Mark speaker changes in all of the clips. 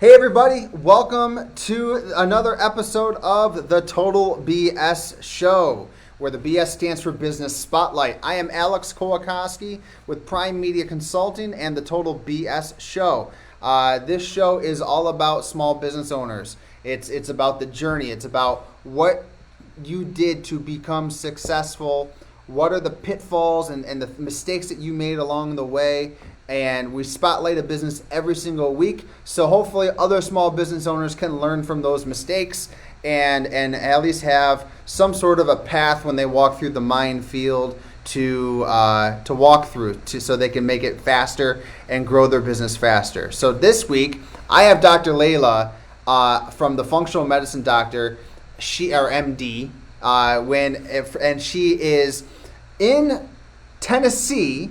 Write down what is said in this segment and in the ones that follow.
Speaker 1: Hey everybody, welcome to another episode of the Total BS Show, where the BS stands for Business Spotlight. I am Alex Kowakoski with Prime Media Consulting and the Total BS Show. This show is all about small business owners. It's about the journey. It's about what you did to become successful. What are the pitfalls and the mistakes that you made along the way? And we spotlight a business every single week. So hopefully other small business owners can learn from those mistakes and at least have some sort of a path when they walk through the minefield to walk through so they can make it faster and grow their business faster. So this week I have Dr. Lela from the Functional Medicine Doctor, or MD, and she is in Tennessee,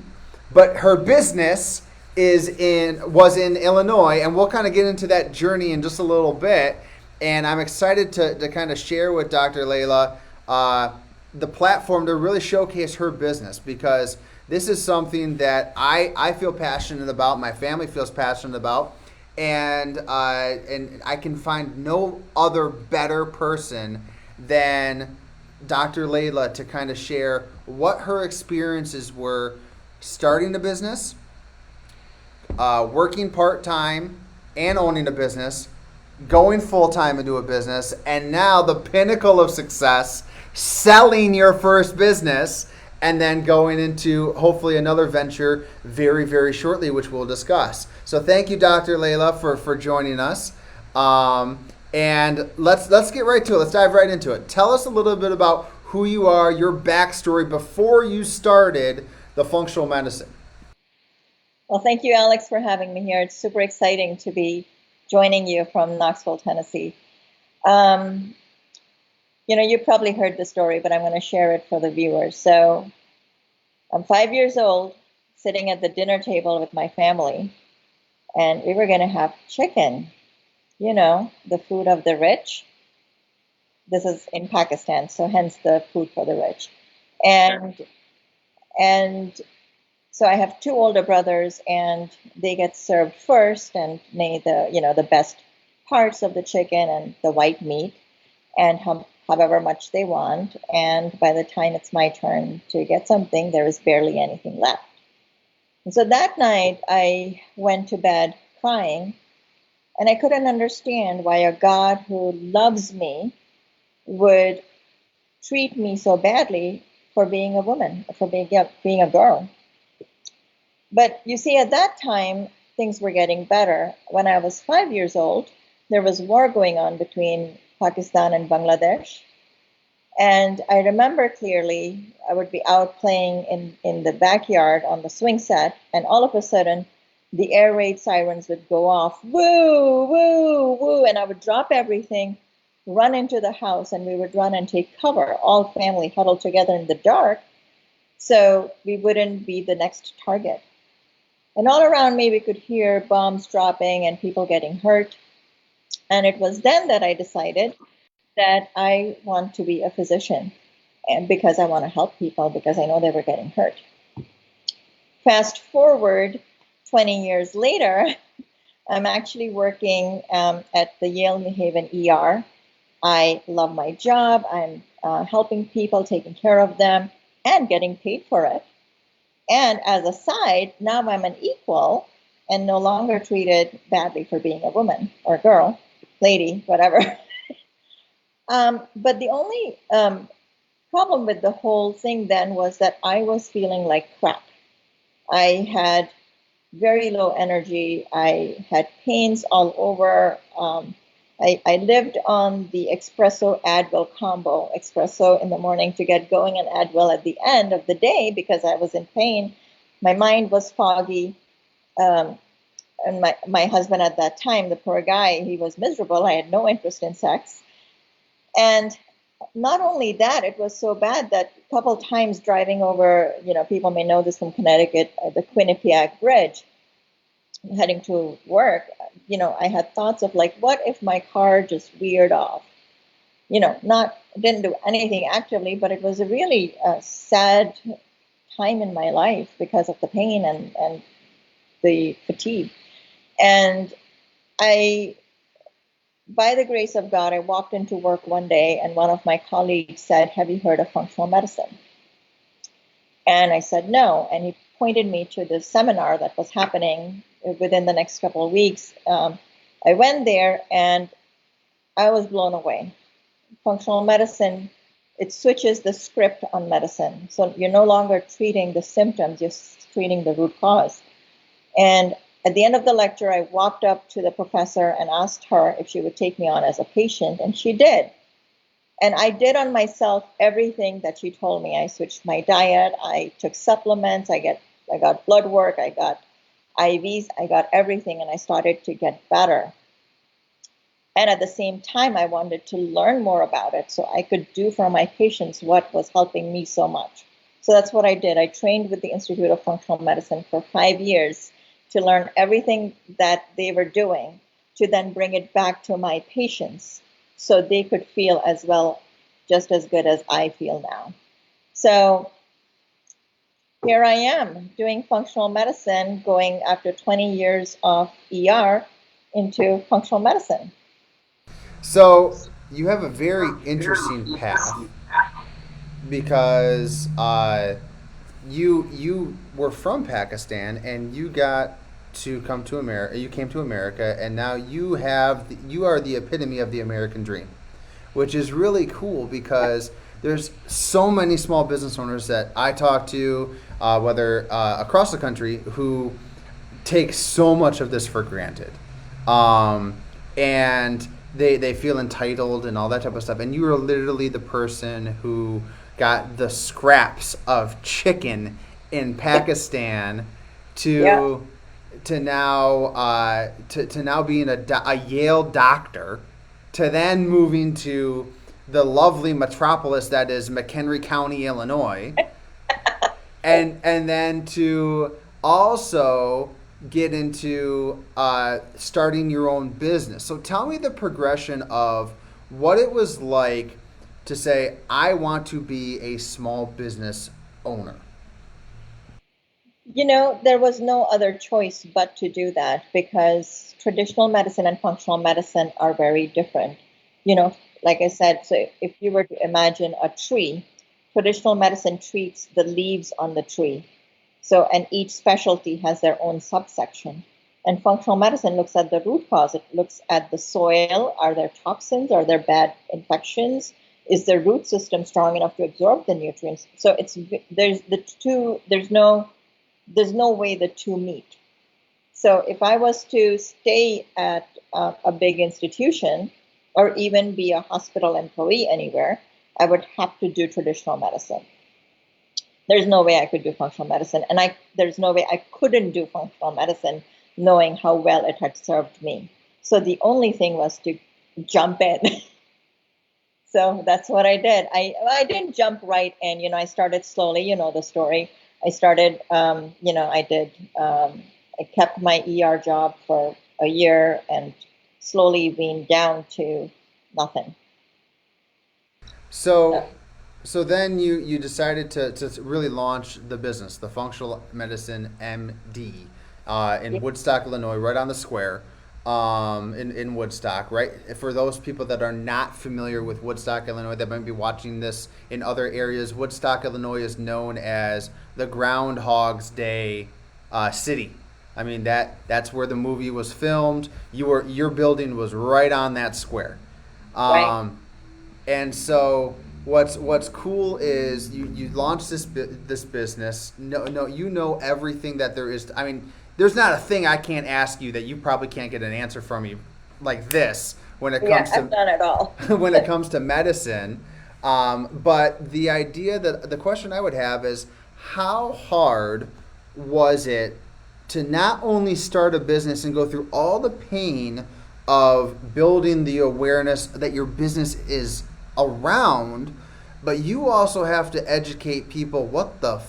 Speaker 1: but her business was in Illinois, and we'll kind of get into that journey in just a little bit. And I'm excited to kind of share with Dr. Lela the platform to really showcase her business, because this is something that I feel passionate about, my family feels passionate about, and I can find no other better person than Dr. Lela to kind of share what her experiences were starting a business, working part-time and owning a business, going full-time into a business, and now the pinnacle of success, selling your first business, and then going into hopefully another venture very, very shortly, which we'll discuss. So thank you, Dr. Lela, for joining us. And let's get right to it. Let's dive right into it. Tell us a little bit about who you are, your backstory before you started the functional medicine.
Speaker 2: Well, thank you, Alex, for having me here. It's super exciting to be joining you from Knoxville, Tennessee. You probably heard the story, but I'm going to share it for the viewers. So I'm 5 years old, sitting at the dinner table with my family, and we were going to have chicken, the food of the rich. This is in Pakistan, so hence the food for the rich. And so I have two older brothers, and they get served first, and made the best parts of the chicken and the white meat, and however much they want. And by the time it's my turn to get something, there is barely anything left. And so that night I went to bed crying, and I couldn't understand why a God who loves me would treat me so badly for being a woman, for being a girl. But you see, at that time, things were getting better. When I was 5 years old, there was war going on between Pakistan and Bangladesh. And I remember clearly, I would be out playing in the backyard on the swing set, and all of a sudden, the air raid sirens would go off, woo, woo, woo, and I would drop everything, run into the house, and we would run and take cover, all family huddled together in the dark, so we wouldn't be the next target. And all around me, we could hear bombs dropping and people getting hurt. And it was then that I decided that I want to be a physician, and because I want to help people, because I know they were getting hurt. Fast forward 20 years later, I'm actually working at the Yale New Haven ER. I love my job. I'm helping people, taking care of them, and getting paid for it. And as a side, now I'm an equal and no longer treated badly for being a woman or girl, lady, whatever. But the only problem with the whole thing then was that I was feeling like crap. I had very low energy. I had pains all over. I lived on the espresso Advil combo, espresso in the morning to get going, and Advil at the end of the day because I was in pain. My mind was foggy. And my husband at that time, the poor guy, he was miserable. I had no interest in sex. And not only that, it was so bad that a couple times driving over, people may know this from Connecticut, the Quinnipiac Bridge, heading to work, I had thoughts of like, what if my car just veered off? Didn't do anything actively, but it was a really sad time in my life because of the pain and the fatigue. And I by the grace of God, I walked into work one day and one of my colleagues said, "Have you heard of functional medicine?" And I said, "No." And he pointed me to this seminar that was happening within the next couple of weeks. I went there and I was blown away. Functional medicine, it switches the script on medicine. So you're no longer treating the symptoms, you're treating the root cause. And at the end of the lecture, I walked up to the professor and asked her if she would take me on as a patient, and she did. And I did on myself everything that she told me. I switched my diet, I took supplements, I got blood work, I got IVs, I got everything, and I started to get better. And at the same time, I wanted to learn more about it so I could do for my patients what was helping me so much. So that's what I did. I trained with the Institute of Functional Medicine for 5 years to learn everything that they were doing, to then bring it back to my patients so they could feel as well, just as good as I feel now. So here I am doing functional medicine, going after 20 years of ER into functional medicine.
Speaker 1: So you have a very interesting path because you were from Pakistan and you got to come to America. You came to America, and now you are the epitome of the American dream, which is really cool because there's so many small business owners that I talk to, whether across the country, who take so much of this for granted, and they feel entitled and all that type of stuff. And you are literally the person who got the scraps of chicken in Pakistan to
Speaker 2: Yeah.
Speaker 1: to now being a Yale doctor, to then moving to the lovely metropolis that is McHenry County, Illinois, and then to also get into starting your own business. So tell me the progression of what it was like to say, I want to be a small business owner.
Speaker 2: There was no other choice but to do that because traditional medicine and functional medicine are very different. You know, like I said, so if you were to imagine a tree, traditional medicine treats the leaves on the tree. So, and each specialty has their own subsection. And functional medicine looks at the root cause. It looks at the soil. Are there toxins? Are there bad infections? Is the root system strong enough to absorb the nutrients? So there's no way the two meet. So if I was to stay at a big institution or even be a hospital employee anywhere, I would have to do traditional medicine. There's no way I could do functional medicine, and there's no way I couldn't do functional medicine knowing how well it had served me. So the only thing was to jump in. So that's what I did. I didn't jump right in. I started slowly. You know the story. I started. I kept my ER job for a year and slowly weaned down to nothing.
Speaker 1: So so then you decided to really launch the business, the Functional Medicine MD, in
Speaker 2: Yeah.
Speaker 1: Woodstock, Illinois, right on the square, in Woodstock, right? For those people that are not familiar with Woodstock, Illinois, that might be watching this in other areas, Woodstock, Illinois is known as the Groundhog's Day city. I mean that's where the movie was filmed. Your building was right on that square.
Speaker 2: Right.
Speaker 1: Um, and so what's cool is you launched this business. No, you know everything that there is. I mean, there's not a thing I can't ask you that you probably can't get an answer from me like this when it
Speaker 2: Yeah,
Speaker 1: comes
Speaker 2: I've done it all.
Speaker 1: when it comes to medicine. But the question I would have is, how hard was it to not only start a business and go through all the pain of building the awareness that your business is around, but you also have to educate people what the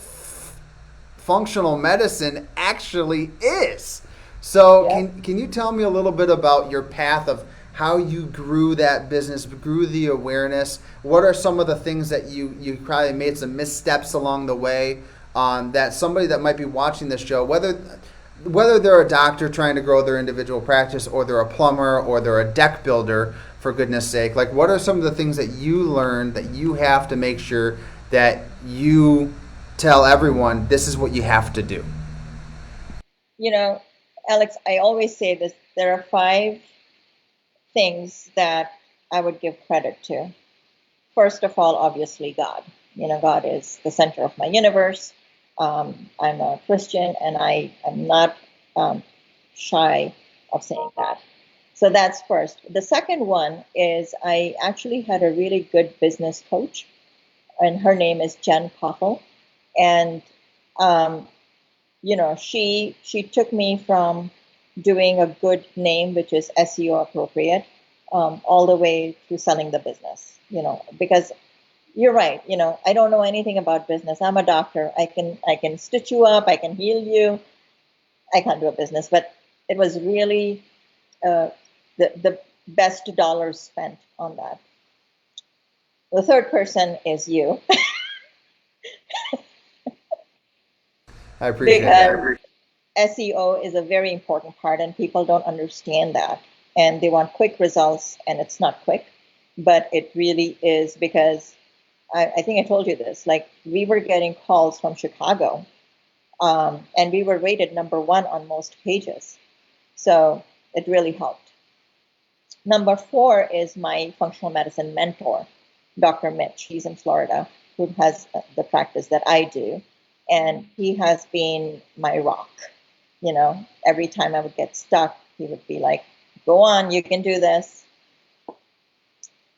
Speaker 1: functional medicine actually is. So
Speaker 2: Yeah.
Speaker 1: can you tell me a little bit about your path of how you grew that business, grew the awareness? What are some of the things that you probably made some missteps along the way, that somebody that might be watching this show, whether whether they're a doctor trying to grow their individual practice, or they're a plumber, or they're a deck builder, for goodness sake, like what are some of the things that you learned that you have to make sure that you tell everyone this is what you have to do?
Speaker 2: You know, Alex, I always say this: there are 5 things that I would give credit to. First of all, obviously, God. God is the center of my universe. I'm a Christian, and I am not shy of saying that. So that's first. The second one is I actually had a really good business coach, and her name is Jen Koppel. And um, she took me from doing a good name, which is SEO appropriate, all the way to selling the business. Because you're right. I don't know anything about business. I'm a doctor. I can stitch you up. I can heal you. I can't do a business, but it was really uh, the best dollars spent on that. The third person is you,
Speaker 1: I appreciate that.
Speaker 2: because SEO is a very important part, and people don't understand that, and they want quick results, and it's not quick, but it really is, because I think I told you this. Like, we were getting calls from Chicago, and we were rated number 1 on most pages, so it really helped. Number 4 is my functional medicine mentor, Dr. Mitch. He's in Florida, who has the practice that I do. And he has been my rock. Every time I would get stuck, he would be like, go on, you can do this.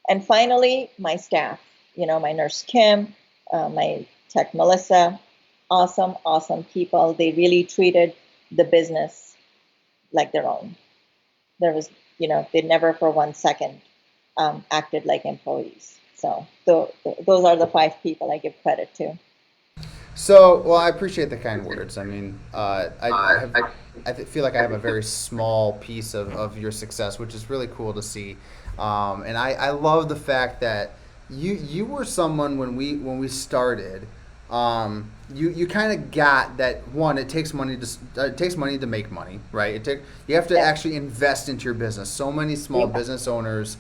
Speaker 2: And finally, my staff, my nurse Kim, my tech Melissa, awesome, awesome people. They really treated the business like their own. There was, they never for 1 second acted like employees. So those are the 5 people I give credit to.
Speaker 1: So, well, I appreciate the kind words. I mean, feel like I have a very small piece of your success, which is really cool to see. And I love the fact that you were someone when we started. You kind of got that. One, it takes money to make money, right? You have to actually invest into your business. So many small business owners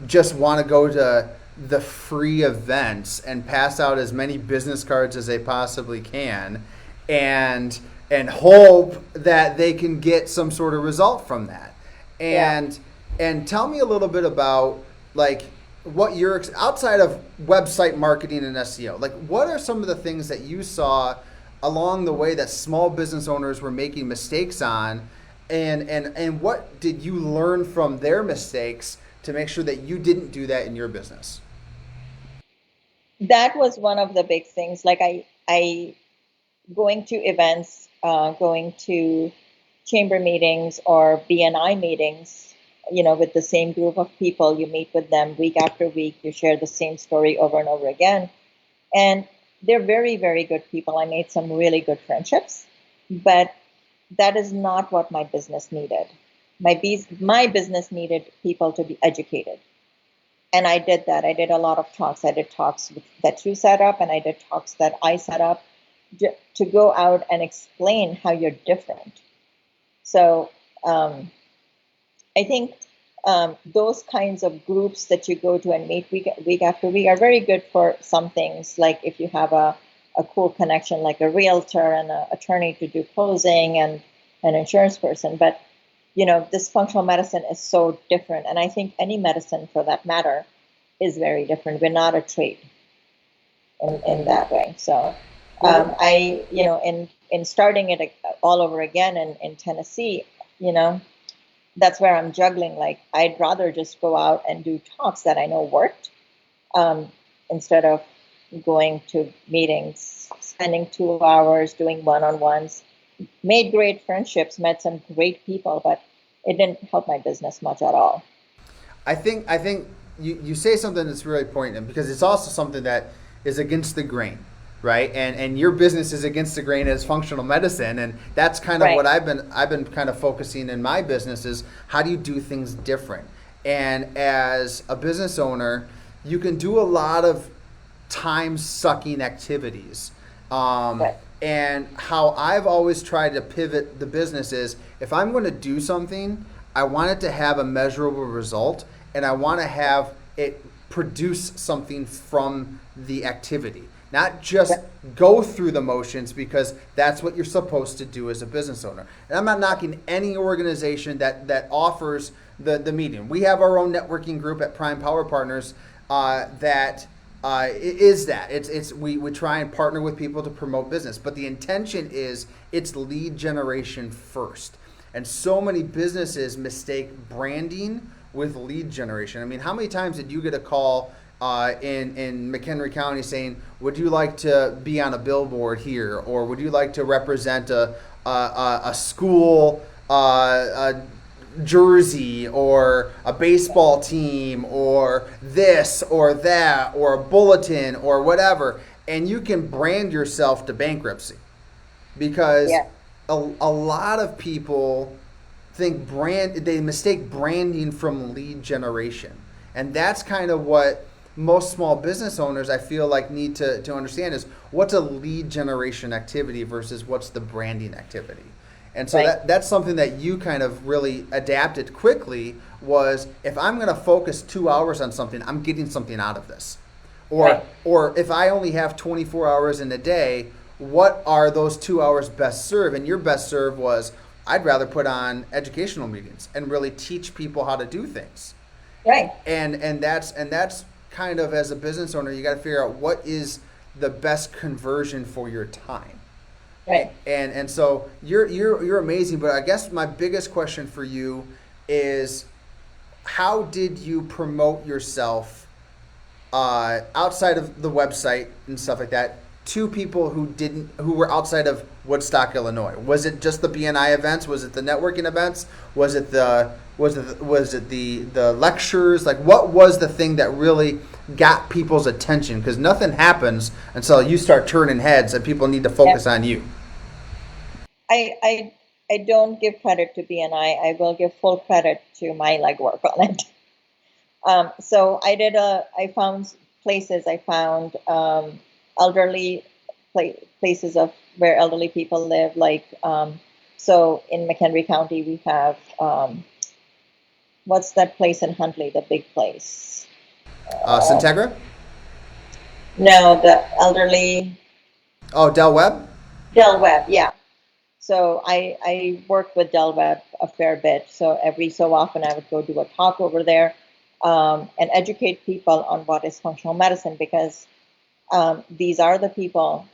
Speaker 1: just want to go to the free events and pass out as many business cards as they possibly can, and hope that they can get some sort of result from that. And tell me a little bit about, like, what you're outside of website marketing and SEO. Like, what are some of the things that you saw along the way that small business owners were making mistakes on, and what did you learn from their mistakes to make sure that you didn't do that in your business?
Speaker 2: That was one of the big things. Like, I going to events, going to chamber meetings or BNI meetings, with the same group of people. You meet with them week after week. You share the same story over and over again. And they're very, very good people. I made some really good friendships, but that is not what my business needed. My business needed people to be educated. And I did that. I did a lot of talks. I did talks that you set up, and I did talks that I set up to go out and explain how you're different. So I think those kinds of groups that you go to and meet week after week are very good for some things, like if you have a cool connection, like a realtor and an attorney to do closing, and an insurance person. But this functional medicine is so different, and I think any medicine, for that matter, is very different. We're not a trade in that way. So in starting it all over again in Tennessee, that's where I'm juggling. Like, I'd rather just go out and do talks that I know worked, instead of going to meetings, spending 2 hours doing one-on-ones. Made great friendships, met some great people, but it didn't help my business much at all.
Speaker 1: I think you say something that's really important, because it's also something that is against the grain, right? And your business is against the grain as functional medicine, and that's kind of
Speaker 2: Right.
Speaker 1: what I've been kind of focusing in my business is, how do you do things different? And as a business owner, you can do a lot of time sucking activities.
Speaker 2: Right.
Speaker 1: And how I've always tried to pivot the business is if I'm going to do something, I want it to have a measurable result, and I want to have it produce something from the activity. Not just go through the motions, because that's what you're supposed to do as a business owner. And I'm not knocking any organization that offers the meeting. We have our own networking group at Prime Power Partners that is that we try and partner with people to promote business, but the intention is it's lead generation first. And so many businesses mistake branding with lead generation. I mean, how many times did you get a call in McHenry County saying, would you like to be on a billboard here, or would you like to represent a school jersey, or a baseball team, or this or that, or a bulletin, or whatever? And you can brand yourself to bankruptcy, because a lot of people they mistake branding from lead generation. And that's kind of what most small business owners, I feel like, need to understand is what's a lead generation activity versus what's the branding activity. And so that's something that you kind of really adapted quickly, was if I'm going to focus 2 hours on something, I'm getting something out of this. Or if I only have 24 hours in a day, what are those 2 hours best served? And your best serve was, I'd rather put on educational meetings and really teach people how to do things.
Speaker 2: Right.
Speaker 1: And that's kind of, as a business owner, you got to figure out what is the best conversion for your time.
Speaker 2: Right.
Speaker 1: And so you're amazing, but I guess my biggest question for you is, how did you promote yourself outside of the website and stuff like that to people who were outside of Woodstock, Illinois? Was it just the BNI events? Was it the networking events? Was it the lectures? Like, what was the thing that really got people's attention? Because nothing happens until you start turning heads and people need to focus on you.
Speaker 2: I don't give credit to BNI. I will give full credit to my legwork on it. So I found places. I found elderly places of where elderly people live. Like, so in McHenry County, we have what's that place in Huntley? The big place.
Speaker 1: Syntegra?
Speaker 2: No, the elderly.
Speaker 1: Oh, Del Webb?
Speaker 2: Del Webb, yeah. So I work with Del Webb a fair bit. So every so often I would go do a talk over there and educate people on what is functional medicine, because these are the people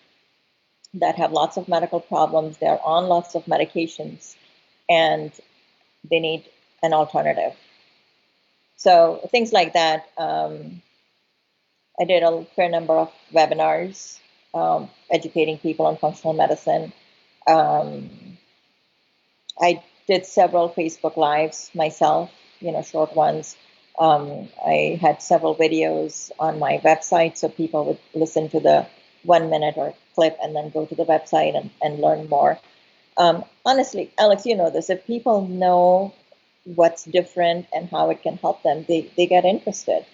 Speaker 2: that have lots of medical problems. They're on lots of medications, and they need an alternative. So things like that. I did a fair number of webinars educating people on functional medicine. I did several Facebook Lives myself, short ones. I had several videos on my website, so people would listen to the 1 minute or clip and then go to the website and learn more. Honestly, Alex, you know this. If people know what's different and how it can help them, they get interested,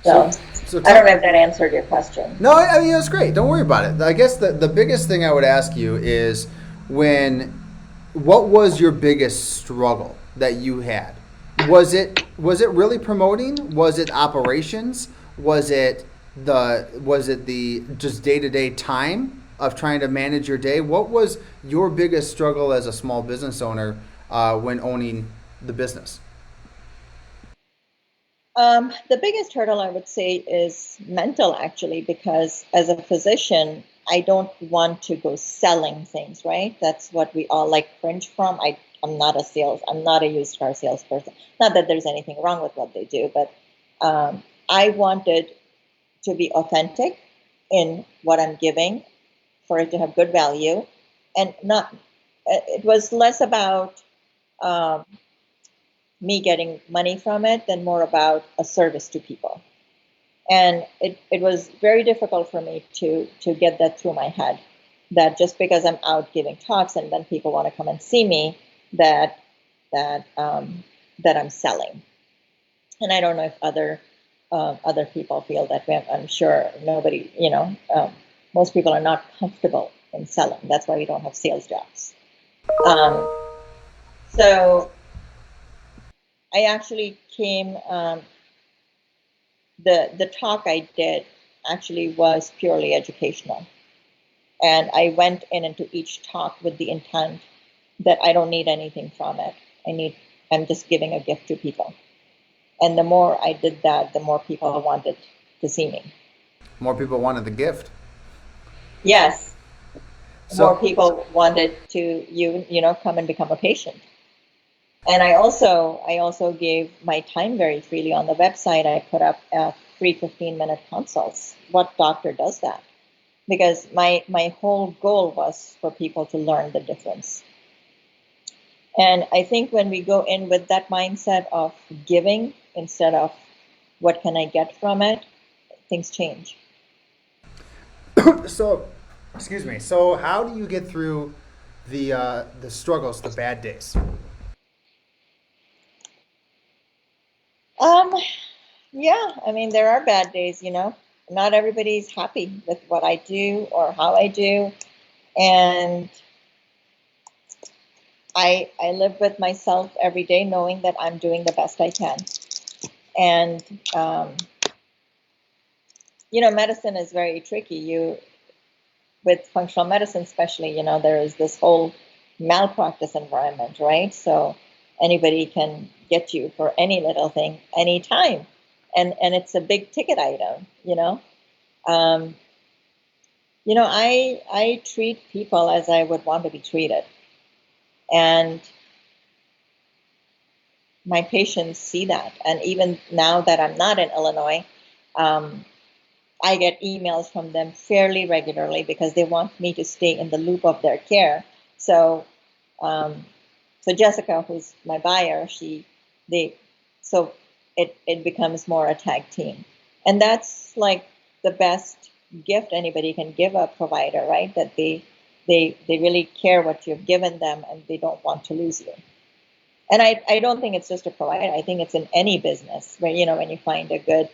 Speaker 2: So I don't know if that answered your question.
Speaker 1: No, I mean, that's great. Don't worry about it. I guess the biggest thing I would ask you is, what was your biggest struggle that you had? Was it really promoting? Was it operations? Was it the just day-to-day time of trying to manage your day? What was your biggest struggle as a small business owner when owning the business?
Speaker 2: The biggest hurdle, I would say, is mental, actually, because as a physician, I don't want to go selling things, right? That's what we all cringe from. I'm not a used car salesperson. Not that there's anything wrong with what they do, but I wanted to be authentic in what I'm giving for it to have good value, and it was less about me getting money from it than more about a service to people. And it was very difficult for me to get that through my head, that just because I'm out giving talks and then people want to come and see me, that I'm selling. And I don't know if other people feel that way. I'm sure nobody, most people are not comfortable in selling. That's why we don't have sales jobs. Um, so I actually came. The talk I did actually was purely educational, and I went in into each talk with the intent that I don't need anything from it. I'm just giving a gift to people. And the more I did that, the more people wanted to see me.
Speaker 1: More people wanted the gift.
Speaker 2: Yes, more
Speaker 1: So,
Speaker 2: people wanted to come and become a patient. And I also gave my time very freely on the website. I put up free 15-minute consults. What doctor does that? Because my whole goal was for people to learn the difference. And I think when we go in with that mindset of giving instead of what can I get from it, things change.
Speaker 1: so, excuse me. So, how do you get through the struggles, the bad days?
Speaker 2: Um, yeah, I mean, there are bad days, Not everybody's happy with what I do or how I do. And I live with myself every day knowing that I'm doing the best I can. And, um, medicine is very tricky. With functional medicine, especially, there is this whole malpractice environment, right? So anybody can get you for any little thing, anytime. And it's a big ticket item. Um, I treat people as I would want to be treated. And my patients see that. And even now that I'm not in Illinois, um, I get emails from them fairly regularly because they want me to stay in the loop of their care. So, um, so Jessica, who's my buyer, they, so it becomes more a tag team, and that's like the best gift anybody can give a provider, right? That they really care what you've given them, and they don't want to lose you. And I don't think it's just a provider. I think it's in any business where, when you find a good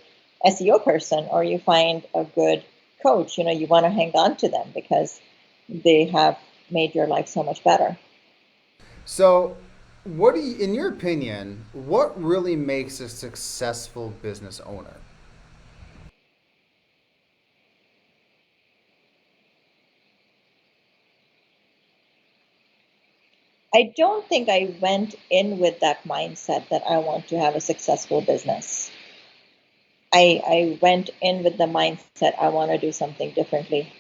Speaker 2: SEO person or you find a good coach, you want to hang on to them because they have made your life so much better.
Speaker 1: So, what do you, in your opinion, what really makes a successful business owner?
Speaker 2: I don't think I went in with that mindset that I want to have a successful business. I went in with the mindset I want to do something differently.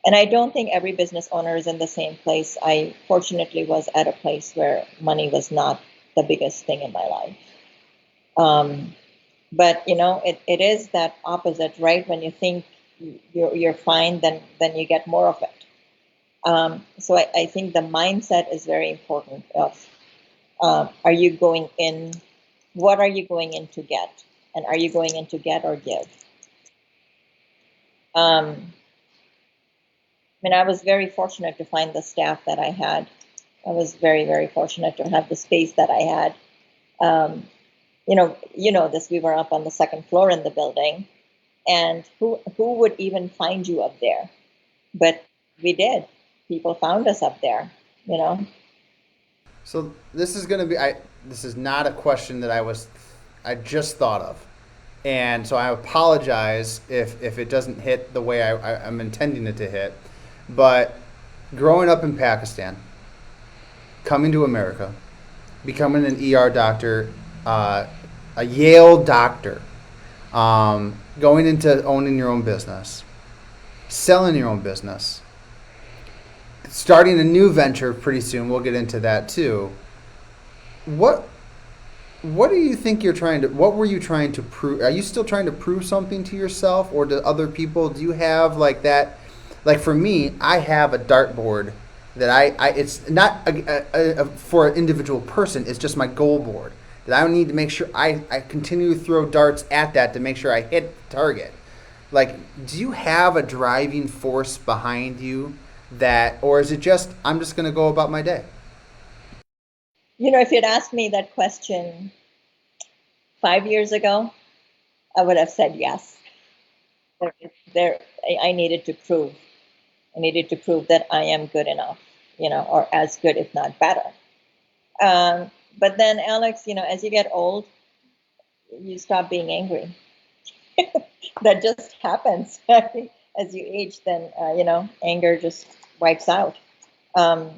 Speaker 2: And I don't think every business owner is in the same place. I fortunately was at a place where money was not the biggest thing in my life. But it is that opposite, right? When you think you're fine, then you get more of it. So I think the mindset is very important. Of are you going in? What are you going in to get? And are you going in to get or give? I mean, I was very fortunate to find the staff that I had. I was very, very fortunate to have the space that I had. Um, this. We were up on the second floor in the building, and who would even find you up there? But we did. People found us up there. You know.
Speaker 1: So, this is going to be this is not a question that I just thought of. And so I apologize if it doesn't hit the way I'm intending it to hit. But growing up in Pakistan, coming to America, becoming an ER doctor, a Yale doctor, going into owning your own business, selling your own business, starting a new venture pretty soon. We'll get into that too. What what do you think you're trying to? What were you trying to prove? Are you still trying to prove something to yourself or to other people? Do you have like that? Like for me, I have a dartboard that it's not for an individual person. It's just my goal board that I need to make sure I continue to throw darts at that to make sure I hit the target. Like, do you have a driving force behind you that, or is it just I'm just going to go about my day?
Speaker 2: If you'd asked me that question 5 years ago, I would have said yes. There, there I needed to prove. I needed to prove that I am good enough, or as good, if not better. But then, Alex, as you get old, you stop being angry. That just happens. As you age, then anger just wipes out. A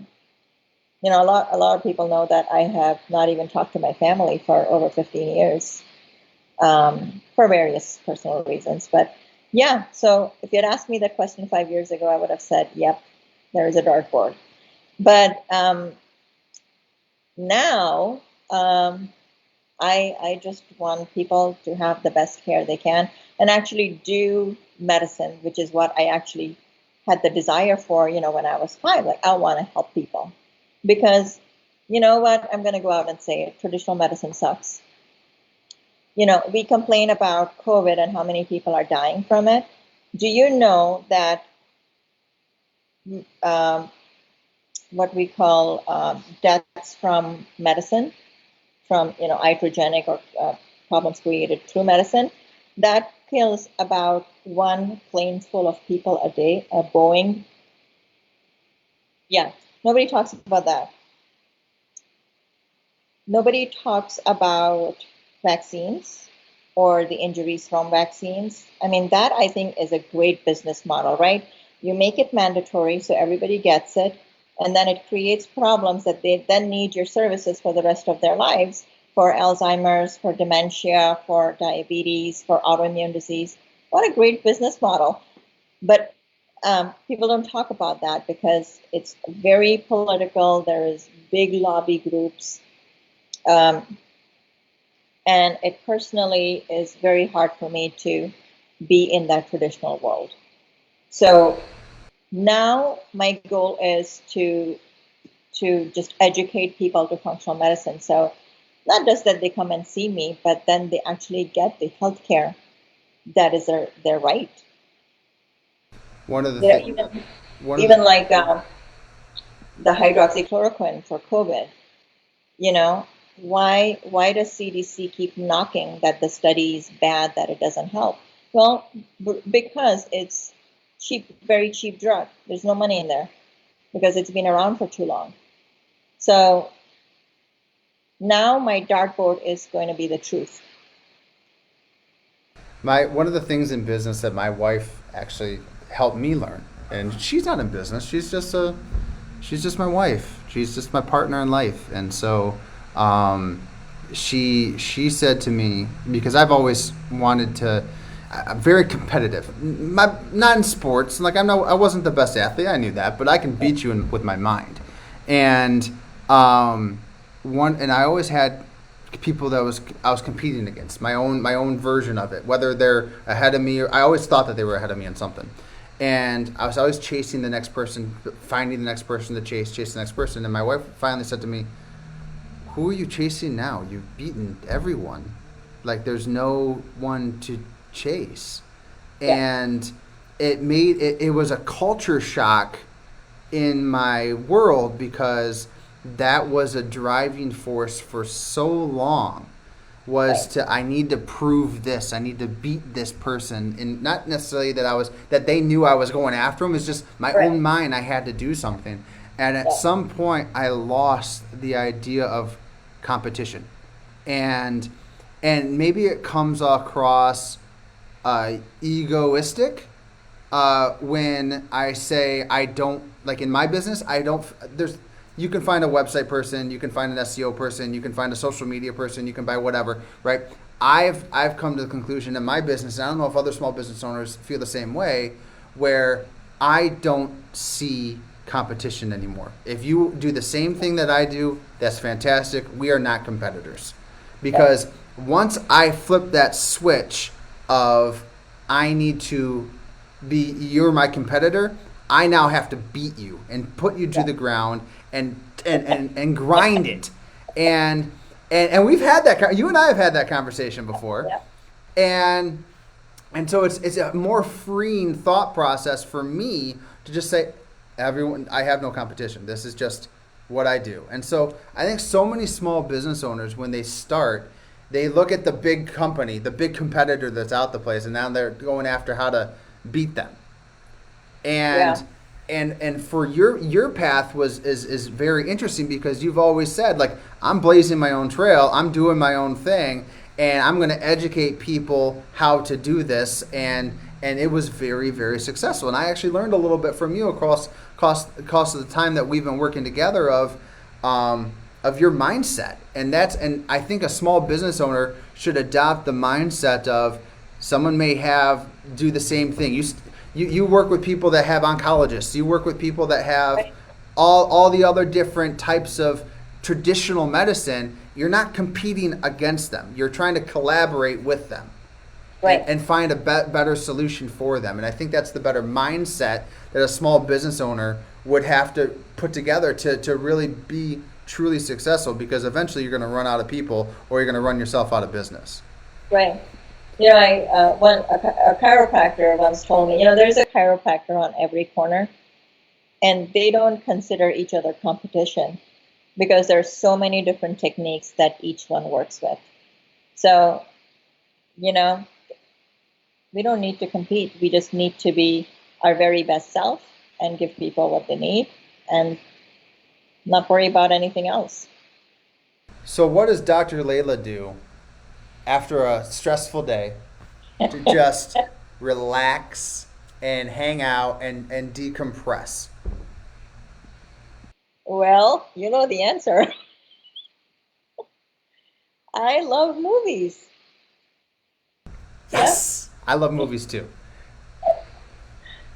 Speaker 2: lot of people know that I have not even talked to my family for over 15 years, for various personal reasons. But yeah, so if you had asked me that question 5 years ago, I would have said, "Yep, there is a dartboard." But now, I just want people to have the best care they can and actually do medicine, which is what I actually had the desire for, when I was 5. Like, I want to help people because, you know what, I'm going to go out and say it, traditional medicine sucks. We complain about COVID and how many people are dying from it. Do you know that what we call deaths from medicine, from iatrogenic or problems created through medicine, that kills about one plane full of people a day, a Boeing. Yeah, nobody talks about that. Nobody talks about vaccines or the injuries from vaccines. I mean, that I think is a great business model, right? You make it mandatory so everybody gets it, and then it creates problems that they then need your services for the rest of their lives, for Alzheimer's, for dementia, for diabetes, for autoimmune disease. What a great business model. But people don't talk about that because it's very political. There is big lobby groups. And it personally is very hard for me to be in that traditional world. So now my goal is to just educate people to functional medicine. So not just that they come and see me, but then they actually get the health care that is their right.
Speaker 1: One of the
Speaker 2: Yeah,
Speaker 1: things,
Speaker 2: even like the hydroxychloroquine for COVID. Why does CDC keep knocking that the study is bad, that it doesn't help? Well, because it's cheap, very cheap drug. There's no money in there because it's been around for too long. So now my dartboard is going to be the truth.
Speaker 1: one of the things in business that my wife actually helped me learn, and she's not in business. She's just my wife. She's just my partner in life, and so she said to me, because I've always wanted to. I'm very competitive. Not in sports. Like I wasn't the best athlete. I knew that, but I can beat you with my mind. And and I always had people that I was competing against, my own version of it, whether they're ahead of me or I always thought that they were ahead of me in something. And I was always chasing the next person, finding the next person to chase the next person. And my wife finally said to me, "Who are you chasing now? You've beaten everyone. Like there's no one to chase."
Speaker 2: Yeah.
Speaker 1: And it was a culture shock in my world because that was a driving force for so long, was
Speaker 2: Right.
Speaker 1: to I need to prove this, I need to beat this person, and not necessarily that they knew I was going after them. It's just my
Speaker 2: Right.
Speaker 1: own mind, I had to do something. And at
Speaker 2: Yeah.
Speaker 1: some point I lost the idea of competition. And maybe it comes across egoistic when I say I don't, like in my business, I don't, you can find a website person, you can find an SEO person, you can find a social media person, you can buy whatever, right? I've come to the conclusion in my business, and I don't know if other small business owners feel the same way, where I don't see competition anymore. If you do the same thing that I do, that's fantastic. We are not competitors. Because once I flip that switch of I need to you're my competitor, I now have to beat you and put you to the ground and grind it. And we've had you and I have had that conversation before.
Speaker 2: Yeah.
Speaker 1: And so it's a more freeing thought process for me to just say, everyone, I have no competition. This is just what I do. And so I think so many small business owners, when they start, they look at the big company, the big competitor that's out the place, and now they're going after how to beat them. And
Speaker 2: Yeah.
Speaker 1: and for your path is very interesting because you've always said like I'm blazing my own trail, I'm doing my own thing, and I'm going to educate people how to do this, and it was very very successful. And I actually learned a little bit from you across of the time that we've been working together of your mindset, and I think a small business owner should adopt the mindset of someone may have do the same thing. You work with people that have oncologists. You work with people that have
Speaker 2: Right.
Speaker 1: all the other different types of traditional medicine. You're not competing against them. You're trying to collaborate with them
Speaker 2: Right.
Speaker 1: and find a better solution for them. And I think that's the better mindset that a small business owner would have to put together to really be truly successful, because eventually you're going to run out of people or you're going to run yourself out of business.
Speaker 2: Right. A chiropractor once told me, there's a chiropractor on every corner, and they don't consider each other competition because there's so many different techniques that each one works with. So, you know, we don't need to compete. We just need to be our very best self and give people what they need and not worry about anything else.
Speaker 1: So what does Dr. Lela do after a stressful day to just relax and hang out and decompress?
Speaker 2: Well, you know the answer. I love movies.
Speaker 1: Yes. I love movies too.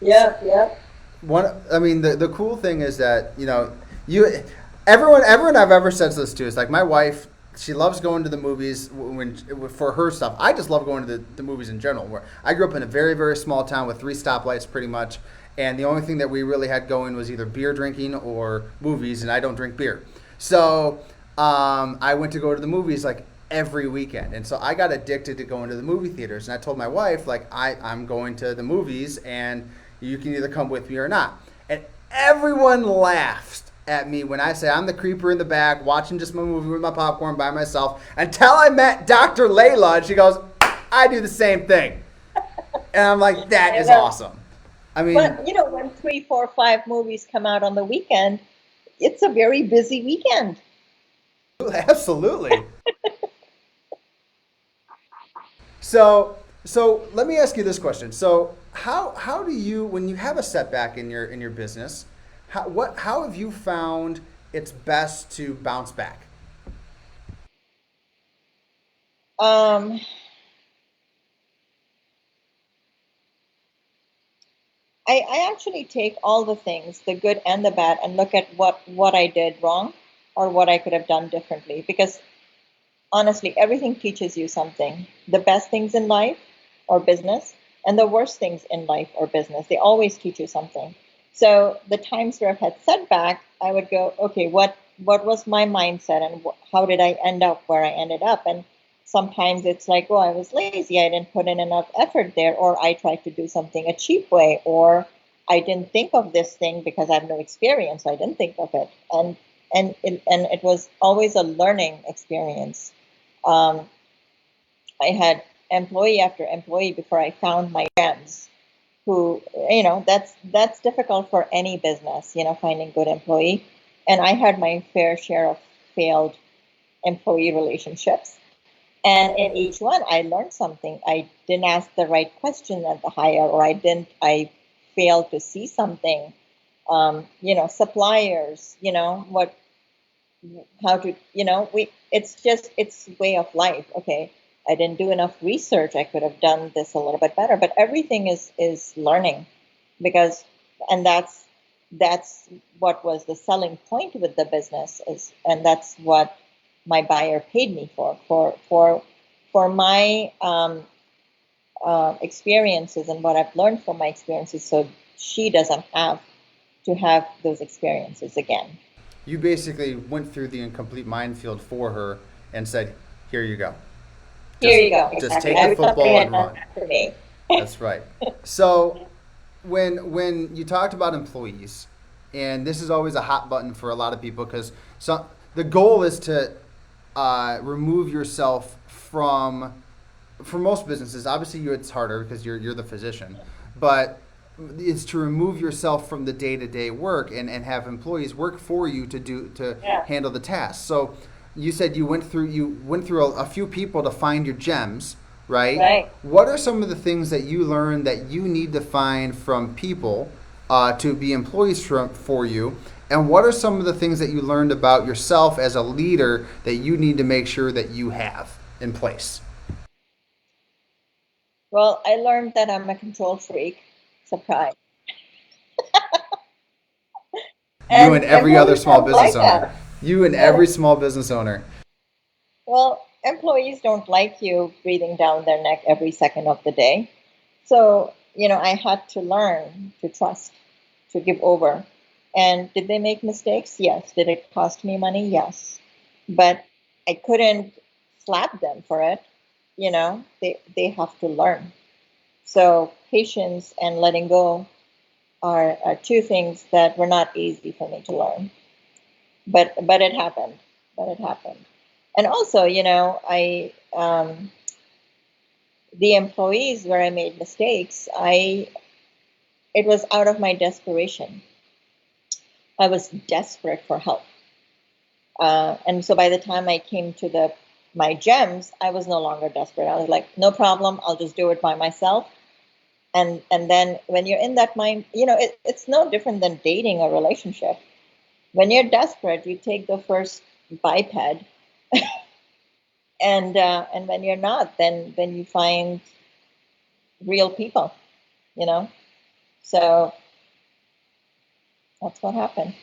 Speaker 2: Yep, yep.
Speaker 1: I mean, the cool thing is that, everyone I've ever said this to is like my wife, she loves going to the movies for her stuff. I just love going to the movies in general. Where I grew up in a very, very small town with 3 stoplights pretty much. And the only thing that we really had going was either beer drinking or movies, and I don't drink beer. So I went to go to the movies like every weekend. And so I got addicted to going to the movie theaters. And I told my wife, like, I'm going to the movies, and you can either come with me or not. And everyone laughed at me when I say I'm the creeper in the back watching just my movie with my popcorn by myself until I met Dr. Lela, and she goes, I do the same thing. And I'm like, that is awesome. I mean,
Speaker 2: But when 3, 4, 5 movies come out on the weekend, it's a very busy weekend.
Speaker 1: absolutely. So let me ask you this question. So how do you, when you have a setback in your business, how have you found it's best to bounce back?
Speaker 2: Um, I actually take all the things, the good and the bad, and look at what I did wrong or what I could have done differently. Because honestly, everything teaches you something. The best things in life or business, and the worst things in life or business, they always teach you something. So the times where I've had setback, I would go, okay, what was my mindset, and how did I end up where I ended up? And sometimes it's like, oh, I was lazy, I didn't put in enough effort there, or I tried to do something a cheap way, or I didn't think of this thing because I have no experience, so I didn't think of it. And it was always a learning experience. Um, I had employee after employee before I found my gems. Who, that's difficult for any business, finding good employee. And I had my fair share of failed employee relationships. And in each one, I learned something. I didn't ask the right question at the hire, or I failed to see something. Suppliers, how to, it's way of life. Okay, I didn't do enough research. I could have done this a little bit better, but everything is learning, because, and that's what was the selling point with the business and that's what my buyer paid me for my experiences and what I've learned from my experiences, so she doesn't have to have those experiences again.
Speaker 1: You basically went through the incomplete minefield for her and said, here you go.
Speaker 2: Here you go.
Speaker 1: Just
Speaker 2: Exactly.
Speaker 1: take the football and run.
Speaker 2: For me.
Speaker 1: That's right. So when you talked about employees, and this is always a hot button for a lot of people, because the goal is to remove yourself from, for most businesses, obviously it's harder because you're the physician, but is to remove yourself from the day-to-day work and have employees work for you to
Speaker 2: Yeah.
Speaker 1: handle the tasks. So you said you went through a few people to find your gems, right?
Speaker 2: Right.
Speaker 1: What are some of the things that you learned that you need to find from people to be employees for you? And what are some of the things that you learned about yourself as a leader that you need to make sure that you have in place?
Speaker 2: Well, I learned that I'm a control freak. Surprise.
Speaker 1: You and
Speaker 2: And
Speaker 1: every other
Speaker 2: employees
Speaker 1: small
Speaker 2: don't
Speaker 1: business
Speaker 2: like
Speaker 1: owner.
Speaker 2: that.
Speaker 1: You and every small business owner.
Speaker 2: Well, employees don't like you breathing down their neck every second of the day. So, I had to learn to trust, to give over. And did they make mistakes? Yes. Did it cost me money? Yes. But I couldn't slap them for it. They have to learn. So patience and letting go are two things that were not easy for me to learn. But it happened. But it happened. And also, I the employees where I made mistakes, I it was out of my desperation. I was desperate for help. And so by the time I came to the my gems, I was no longer desperate. I was like, no problem, I'll just do it by myself. And then when you're in that mind, it's no different than dating a relationship. When you're desperate, you take the first biped, and when you're not, then you find real people. You know. So that's what happened.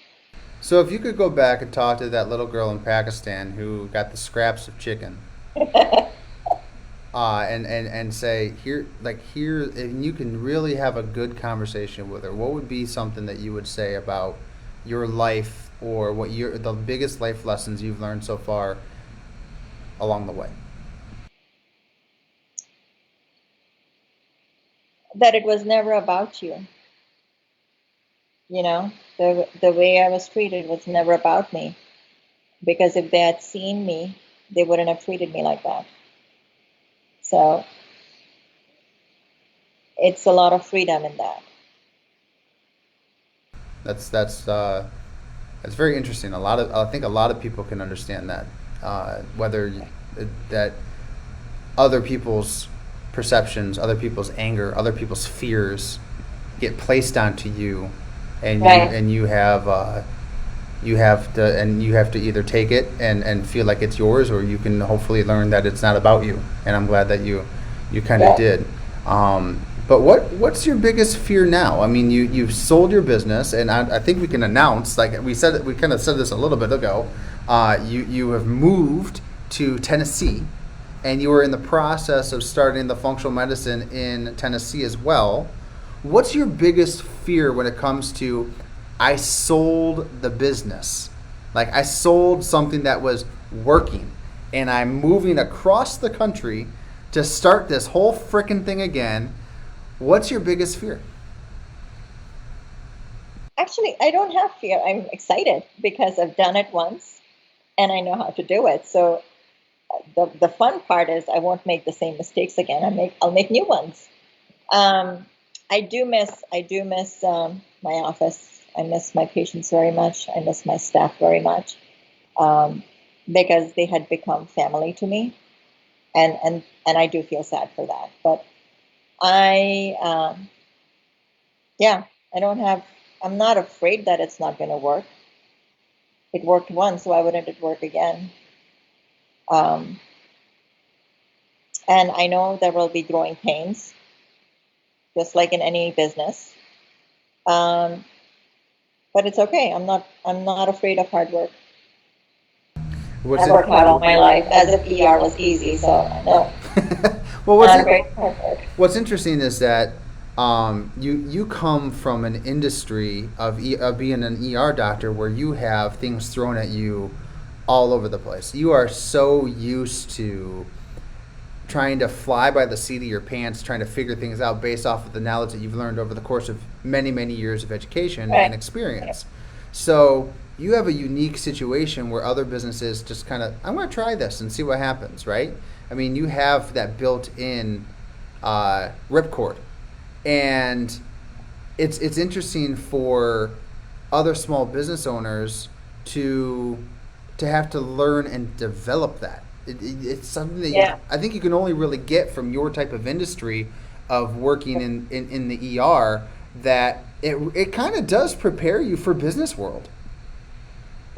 Speaker 1: So if you could go back and talk to that little girl in Pakistan who got the scraps of chicken, and say here, and you can really have a good conversation with her. What would be something that you would say about your life, or what the biggest life lessons you've learned so far along the way?
Speaker 2: That it was never about you. The way I was treated was never about me, because if they had seen me, they wouldn't have treated me like that. So it's a lot of freedom in that.
Speaker 1: That's that's uh, that's very interesting. I think a lot of people can understand that, whether that other people's perceptions, other people's anger, other people's fears get placed onto you, and
Speaker 2: Right.
Speaker 1: you have to either take it and feel like it's yours, or you can hopefully learn that it's not about you. And I'm glad that you kind of
Speaker 2: Yeah.
Speaker 1: did. But what's your biggest fear now? I mean, you've sold your business, and I think we can announce, like we kind of said this a little bit ago. You have moved to Tennessee, and you are in the process of starting the functional medicine in Tennessee as well. What's your biggest fear when it comes to, I sold the business? Like, I sold something that was working, and I'm moving across the country to start this whole frickin' thing again. What's your biggest fear?
Speaker 2: Actually, I don't have fear. I'm excited because I've done it once and I know how to do it. So the fun part is I won't make the same mistakes again. I'll make new ones. Um, I do miss my office. I miss my patients very much. I miss my staff very much, um, because they had become family to me, and I do feel sad for that. But I yeah, I don't have. I'm not afraid that it's not going to work. It worked once, so why wouldn't it work again? Um, and I know there will be growing pains, just like in any business. Um, but it's okay. I'm not afraid of hard work.
Speaker 1: What's
Speaker 2: I've
Speaker 1: it?
Speaker 2: worked hard all my life, as if ER was easy. So no,
Speaker 1: Well,
Speaker 2: not afraid of hard work.
Speaker 1: what's interesting is that you come from an industry of being an ER doctor where you have things thrown at you all over the place. You are so used to trying to fly by the seat of your pants, trying to figure things out based off of the knowledge that you've learned over the course of many, many years of education and
Speaker 2: Right.
Speaker 1: experience. So you have a unique situation where other businesses just kind of, I'm going to try this and see what happens, right? I mean, you have that built-in ripcord, and it's interesting for other small business owners to have to learn and develop that. It's something that
Speaker 2: Yeah,
Speaker 1: I think you can only really get from your type of industry of working in the ER, that it kind of does prepare you for business world.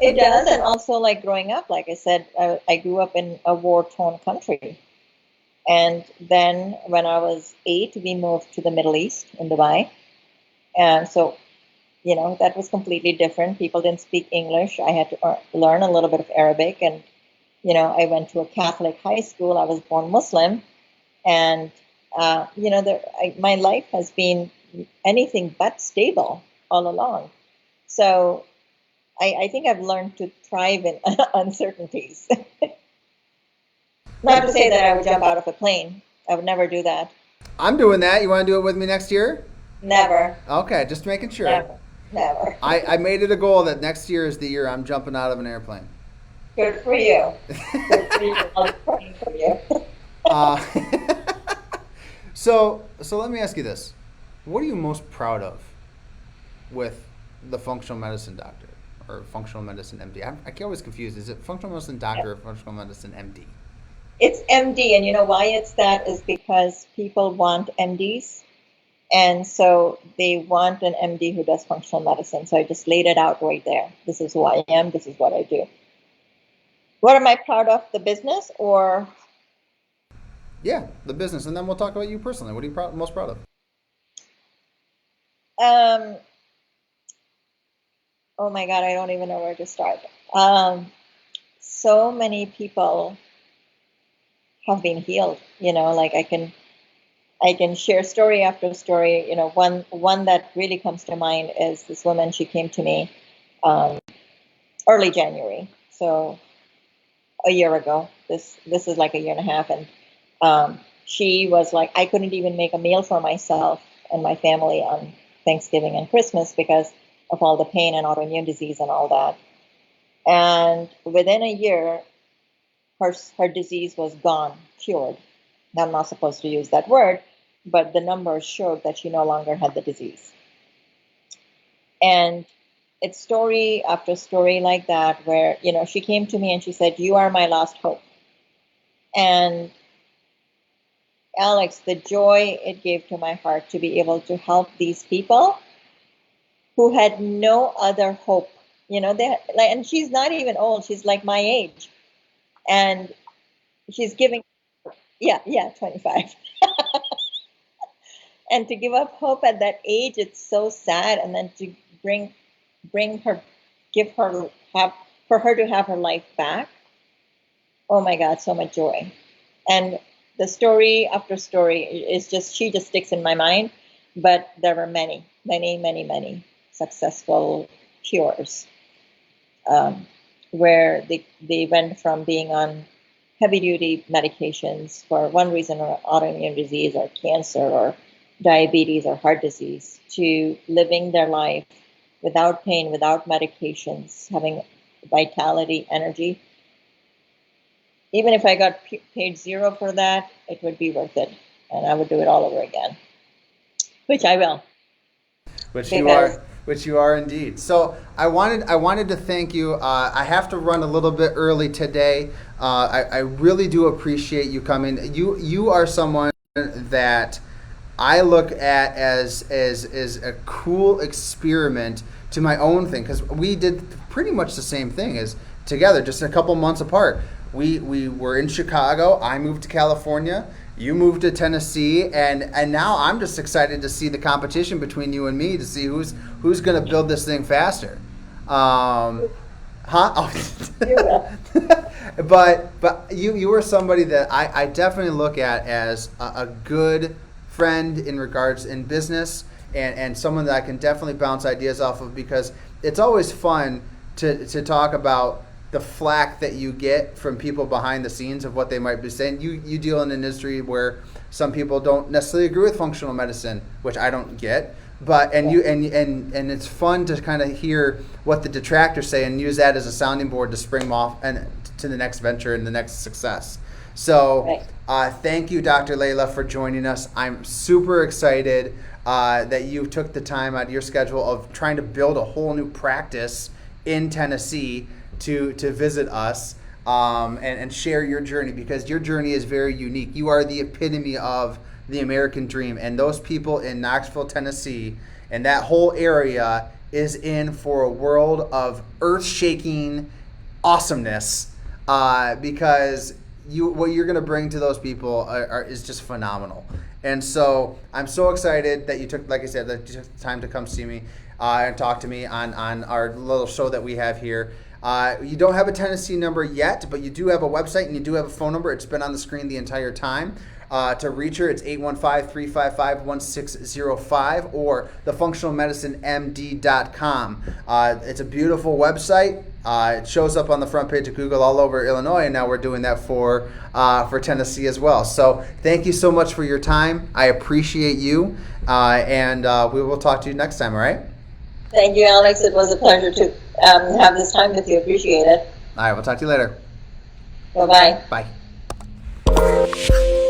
Speaker 2: it does. And also, like growing up, like I said, I grew up in a war-torn country. And then when I was 8, we moved to the Middle East in Dubai. And so, that was completely different. People didn't speak English. I had to learn a little bit of Arabic. And, I went to a Catholic high school. I was born Muslim. And, my life has been anything but stable all along. So I think I've learned to thrive in uncertainties. Not to say that I would jump out of a plane. I would never do that.
Speaker 1: I'm doing that. You want to do it with me next year?
Speaker 2: Never,
Speaker 1: Okay, just making sure.
Speaker 2: never, never.
Speaker 1: I made it a goal that next year is the year I'm jumping out of an airplane.
Speaker 2: Good for you. Good for you. I'll be praying for you.
Speaker 1: Uh, so let me ask you this: what are you most proud of with the functional medicine doctor or functional medicine MD? I get always confused. Is it functional medicine doctor or functional medicine MD?
Speaker 2: It's MD, and you know why it's that is because people want MDs, and so they want an MD who does functional medicine. So I just laid it out right there. This is who I am. This is what I do. What am I proud of? The business or
Speaker 1: Yeah, the business, and then we'll talk about you personally. What are you most proud of?
Speaker 2: um? Oh my God, I don't even know where to start. Um, so many people have been healed. Like I can share story after story. One that really comes to mind is this woman. She came to me um, early January, so a year ago. This is like a year and a half, and she was like, I couldn't even make a meal for myself and my family on Thanksgiving and Christmas because of all the pain and autoimmune disease and all that. And within a year, her disease was gone, cured. Now, I'm not supposed to use that word, but the numbers showed that she no longer had the disease. And it's story after story like that where, she came to me and she said, you are my last hope. And Alex, the joy it gave to my heart to be able to help these people who had no other hope. And she's not even old. She's like my age. And she's giving, yeah, 25. And to give up hope at that age, it's so sad. And then to bring her, give her, have, for her to have her life back. Oh my God, so much joy. And the story after story is just, she just sticks in my mind. But there were many, many, many, many successful cures where they went from being on heavy duty medications for one reason or autoimmune disease or cancer or diabetes or heart disease to living their life without pain, without medications, having vitality, energy. Even if I got paid zero for that, it would be worth it. And I would do it all over again, which I will. Because
Speaker 1: Which you are indeed. So I wanted to thank you. I have to run a little bit early today. I really do appreciate you coming. You are someone that I look at as a cool experiment to my own thing, because we did pretty much the same thing as together, just a couple months apart. We were in Chicago. I moved to California. You moved to Tennessee, and now I'm just excited to see the competition between you and me to see who's going to build this thing faster. Huh? Oh.
Speaker 2: you will.
Speaker 1: But you were somebody that I definitely look at as a good friend in regards in business, and someone that I can definitely bounce ideas off of, because it's always fun to talk about the flack that you get from people behind the scenes of what they might be saying. You deal in an industry where some people don't necessarily agree with functional medicine, which I don't get. But and it's fun to kind of hear what the detractors say and use that as a sounding board to spring them off and to the next venture and the next success. So thank you, Dr. Lela, for joining us. I'm super excited that you took the time out of your schedule of trying to build a whole new practice in Tennessee to visit us and share your journey, because your journey is very unique. You are the epitome of the American dream, and those people in Knoxville, Tennessee, and that whole area is in for a world of earth-shaking awesomeness, because what you're going to bring to those people is just phenomenal. And so I'm so excited that you took, like I said, that you took the time to come see me and talk to me on our little show that we have here. You don't have a Tennessee number yet, but you do have a website and you do have a phone number. It's been on the screen the entire time. To reach her, it's 815-355-1605 or thefunctionalmedicinemd.com. It's a beautiful website. It shows up on the front page of Google all over Illinois, and now we're doing that for Tennessee as well. So thank you so much for your time. I appreciate you, and we will talk to you next time, all right?
Speaker 2: Thank you, Alex. It was a pleasure to have this time with you. Appreciate it.
Speaker 1: All right, we'll talk to you later.
Speaker 2: Bye-bye.
Speaker 1: Bye.